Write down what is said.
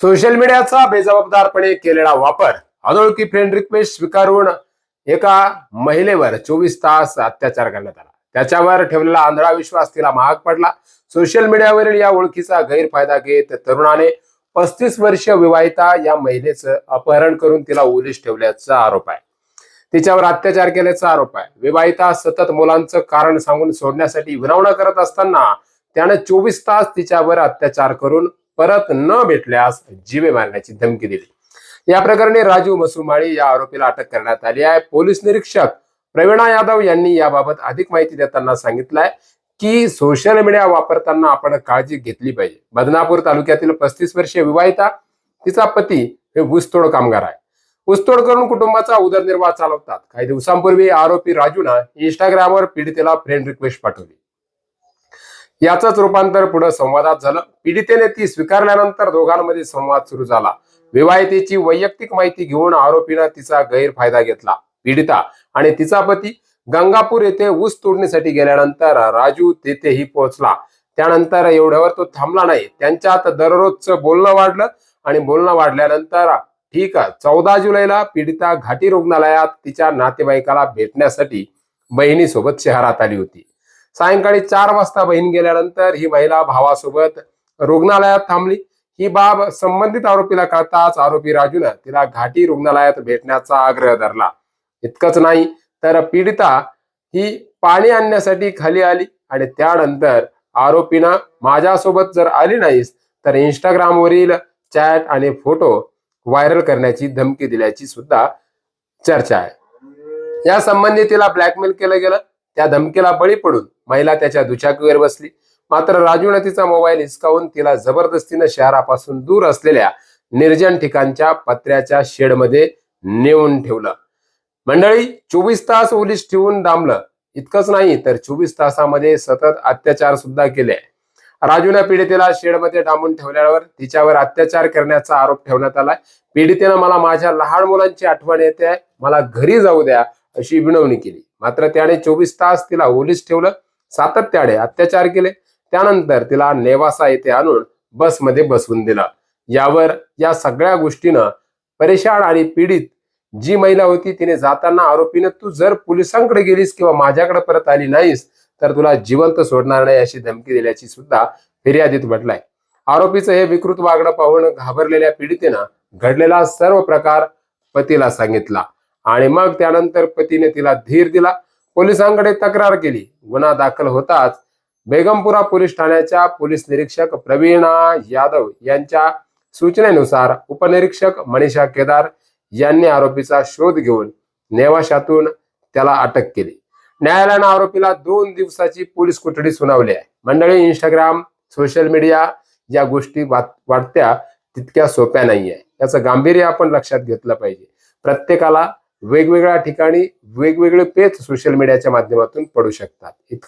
Social मीडियाचा बेजबाबदारपणे केलेला वापर, अनोळखी फ्रेंड रिक्वेस्ट स्वीकारून एका महिलेवर 24 तास अत्याचार करण्यात आला. त्याच्यावर ठेवलेला आंधळा विश्वास तिला महाग पडला. सोशल मीडियावरील या ओळखीचा गैरफायदा घेत तरुणाने 35 वर्षीय विवाहिता या महिलेचं अपहरण करून तिला ओलीस ठेवल्याचा आरोप आहे. तिच्यावर अत्याचार केल्याचा आरोप आहे. विवाहिता सतत मुलांचं कारण सांगून सोडण्यासाठी विनवणं करत असताना त्याने 24 तास तिच्यावर अत्याचार करून परत न भेटल्यास जीवे मारण्याची धमकी दिली. या प्रकरणी राजू मसुमाळी या आरोपीला अटक करण्यात आली आहे. पोलीस निरीक्षक प्रवीणा यादव यांनी याबाबत अधिक माहिती देताना सांगितलंय की सोशल मीडिया वापरताना आपण काळजी घेतली पाहिजे. बदनापूर तालुक्यातील 35 वर्षीय विवाहिता, तिचा पती हे ऊसतोड कामगार आहे. ऊसतोड करून कुटुंबाचा उदरनिर्वाह चालवतात. काही दिवसांपूर्वी आरोपी राजूनं इंस्टाग्रामवर पीडितेला फ्रेंड रिक्वेस्ट पाठवली. याचंच रूपांतर पुढे संवादात झालं. पीडितेने ती स्वीकारल्यानंतर दोघांमध्ये संवाद सुरू झाला. विवाहितेची वैयक्तिक माहिती घेऊन आरोपीनं तिचा गैरफायदा घेतला. पीडिता आणि तिचा पती गंगापूर येथे ऊस तोडणीसाठी गेल्यानंतर राजू तेथेही पोहोचला. त्यानंतर एवढ्यावर तो थांबला नाही. त्यांच्यात दररोजचं बोलणं वाढलं आणि बोलणं वाढल्यानंतर 14 जुलैला पीडिता घाटी रुग्णालयात तिच्या नातेवाईकाला भेटण्यासाठी बहिणीसोबत शहरात आली होती. सायंकाळी 4 वाजता बहीण गेल्यानंतर ही महिला भावासोबत रुग्णालयात थांबली. ही बाब संबंधित आरोपीला कळताच आरोपी राजूनं तिला घाटी रुग्णालयात भेटण्याचा आग्रह धरला. इतकंच नाही तर पीडिता ही पाणी आणण्यासाठी खाली आली आणि त्यानंतर आरोपीनं माझ्यासोबत जर आली नाहीस तर इंस्टाग्रामवरील चॅट आणि फोटो व्हायरल करण्याची धमकी दिल्याची सुद्धा चर्चा आहे. या संबंधी तिला ब्लॅकमेल केलं गेलं. त्या धमकीला बळी पडून महिला त्याच्या दुचाकीवर बसली. मात्र राजूने तिचा मोबाईल हिसकावून तिला जबरदस्तीनं शहरापासून दूर असलेल्या निर्जन ठिकाणच्या पत्र्याच्या शेडमध्ये नेऊन ठेवलं. मंडळी, 24 तास ओलीस ठेवून डांबलं. इतकंच नाही तर 24 तासामध्ये सतत अत्याचार सुद्धा केले. राजूने पीडितेला शेडमध्ये डांबून ठेवल्यावर तिच्यावर अत्याचार करण्याचा आरोप ठेवण्यात आलाय. पीडितेनं मला माझ्या लहान मुलांची आठवण येते, मला घरी जाऊ द्या अशी विनवणी केली. मात्र त्याने 24 तास तिला ओलीस ठेवलं, सातत्याने अत्याचार केले. त्यानंतर तिला नेवासा येथे आणून बसमध्ये बसवून दिलं. यावर या सगळ्या गोष्टीनं परेशान आणि पीडित जी महिला होती तिने जाताना आरोपीने तू जर पोलिसांकडे गेलीस किंवा माझ्याकडे परत आली नाहीस तर तुला जिवंत सोडणार नाही अशी धमकी दिल्याची सुद्धा फिर्यादीत म्हटलंय. आरोपीचं हे विकृत वागणं पाहून घाबरलेल्या पीडितेनं घडलेला सर्व प्रकार पतीला सांगितला आणि मग त्यानंतर पतीने तिला धीर दिला. पोलिसांकडे तक्रार केली. गुन्हा दाखल होताच बेगमपुरा पोलीस ठाण्याच्या पोलीस निरीक्षक प्रवीणा यादव यांच्या सूचनेनुसार उपनिरीक्षक मनीषा केदार यांनी आरोपीचा शोध घेऊन नेवाशातून त्याला अटक केली. न्यायालयानं आरोपीला 2 दिवसाची पोलीस कोठडी सुनावली आहे. मंडळी, इंस्टाग्राम, सोशल मीडिया या गोष्टी वाटत्या तितक्या सोप्या नाहीये. याचं गांभीर्य आपण लक्षात घेतलं पाहिजे. प्रत्येकाला वेगवेगळ्या ठिकाणी वेगवेगळे पेच सोशल मीडियाच्या माध्यमातून पडू शकतात. इतकं